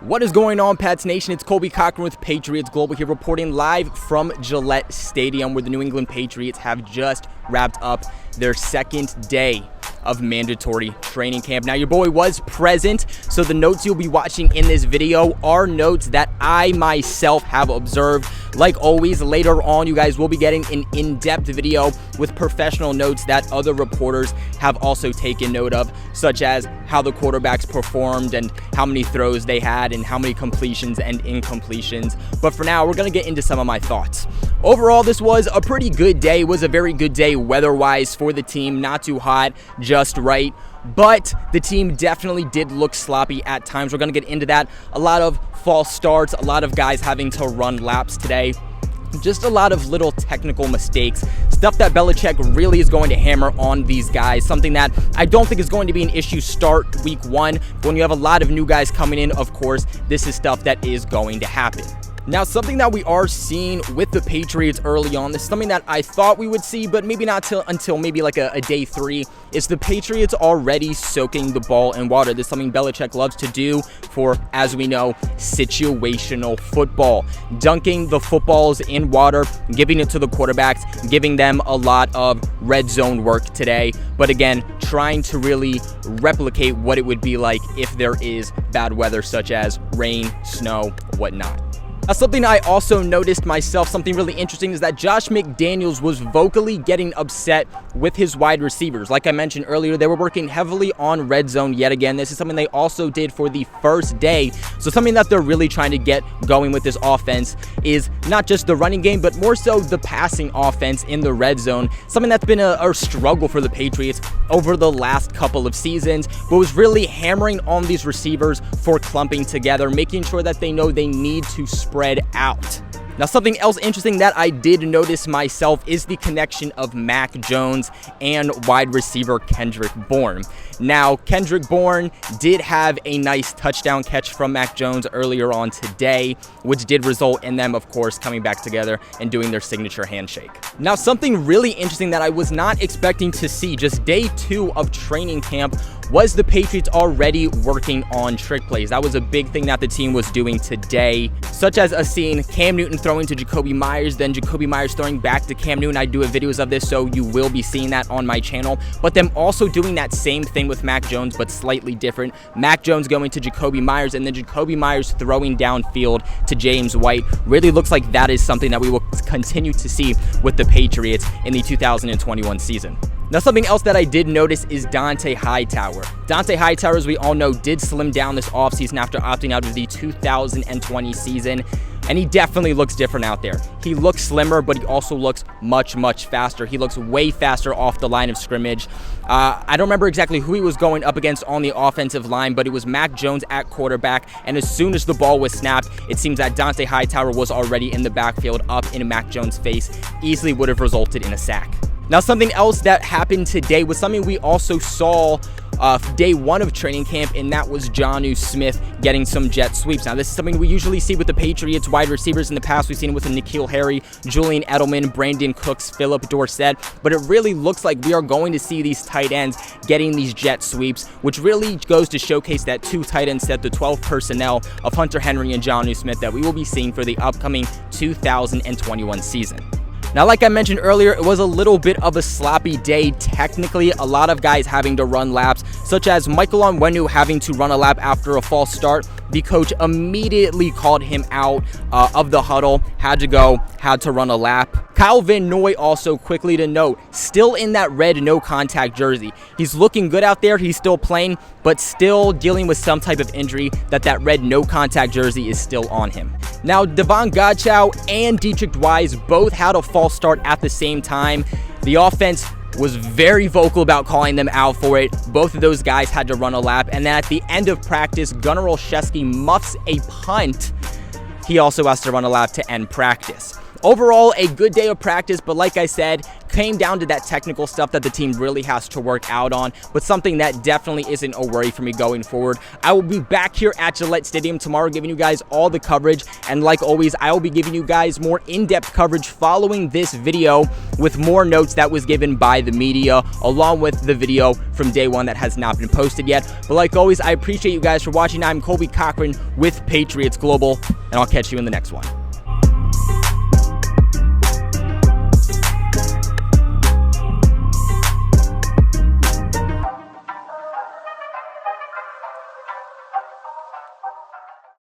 What is going on, Pats Nation? It's Colby Cochran with Patriots Global here, reporting live from Gillette Stadium, where the New England Patriots have just wrapped up their second day of mandatory training camp. Now, your boy was present, so the notes you'll be watching in this video are notes that I myself have observed. Like always, later on, you guys will be getting an in-depth video with professional notes that other reporters have also taken note of, such as how the quarterbacks performed and how many throws they had and how many completions and incompletions. But for now, we're going to get into some of my thoughts. Overall, this was a pretty good day. It was a very good day weather-wise for the team. Not too hot, just right. But the team definitely did look sloppy at times. We're going to get into that. A lot of false starts, a lot of guys having to run laps today. Just a lot of little technical mistakes, stuff that Belichick really is going to hammer on these guys, something that I don't think is going to be an issue start week one. When you have a lot of new guys coming in, of course, this is stuff that is going to happen. Now, something that we are seeing with the Patriots early on, this is something that I thought we would see, but maybe not until maybe like a day three, is the Patriots already soaking the ball in water. This is something Belichick loves to do for, as we know, situational football. Dunking the footballs in water, giving it to the quarterbacks, giving them a lot of red zone work today. But again, trying to really replicate what it would be like if there is bad weather, such as rain, snow, whatnot. Now, something I also noticed myself, something really interesting, is that Josh McDaniels was vocally getting upset with his wide receivers. Like I mentioned earlier, they were working heavily on red zone yet again. This is something they also did for the first day. So something that they're really trying to get going with this offense is not just the running game, but more so the passing offense in the red zone. Something that's been a struggle for the Patriots over the last couple of seasons, but was really hammering on these receivers for clumping together, making sure that they know they need to spread out. Now, something else interesting that I did notice myself is the connection of Mac Jones and wide receiver Kendrick Bourne. Now, Kendrick Bourne did have a nice touchdown catch from Mac Jones earlier on today, which did result in them, of course, coming back together and doing their signature handshake. Now, something really interesting that I was not expecting to see just day two of training camp was the Patriots already working on trick plays. That was a big thing that the team was doing today, such as a scene Cam Newton throwing to Jacoby Myers, then Jacoby Myers throwing back to Cam Newton. I do have videos of this, so you will be seeing that on my channel. But them also doing that same thing with Mac Jones, but slightly different. Mac Jones going to Jacoby Myers, and then Jacoby Myers throwing downfield to James White. Really looks like that is something that we will continue to see with the Patriots in the 2021 season. Now, something else that I did notice is Dante Hightower. Dante Hightower, as we all know, did slim down this offseason after opting out of the 2020 season, and he definitely looks different out there. He looks slimmer, but he also looks much, much faster. He looks way faster off the line of scrimmage. I don't remember exactly who he was going up against on the offensive line, but it was Mac Jones at quarterback, and as soon as the ball was snapped, it seems that Dante Hightower was already in the backfield up in Mac Jones' face. Easily would have resulted in a sack. Now, something else that happened today was something we also saw day one of training camp, and that was Jonnu Smith getting some jet sweeps. Now, this is something we usually see with the Patriots wide receivers in the past. We've seen it with N'Keal Harry, Julian Edelman, Brandon Cooks, Philip Dorsett, but it really looks like we are going to see these tight ends getting these jet sweeps, which really goes to showcase that two tight end set, the 12 personnel of Hunter Henry and Jonnu Smith, that we will be seeing for the upcoming 2021 season. Now, like I mentioned earlier, it was a little bit of a sloppy day. Technically, a lot of guys having to run laps, such as Michael Onwenu having to run a lap after a false start. The coach immediately called him out of the huddle, had to run a lap. Kyle Van Noy also, quickly to note, still in that red no contact jersey. He's looking good out there, he's still playing, but still dealing with some type of injury that red no contact jersey is still on him. Now, Devon Godchow and Dietrich Wise both had a false start at the same time. The offense was very vocal about calling them out for it. Both of those guys had to run a lap, and then at the end of practice, Gunnar Olszewski muffs a punt. He also has to run a lap to end practice. Overall, a good day of practice, but like I said, came down to that technical stuff that the team really has to work out on, but something that definitely isn't a worry for me going forward. I will be back here at Gillette Stadium tomorrow giving you guys all the coverage, and like always, I will be giving you guys more in-depth coverage following this video with more notes that was given by the media, along with the video from day one that has not been posted yet. But like always, I appreciate you guys for watching. I'm Colby Cochran with Patriots Global, and I'll catch you in the next one.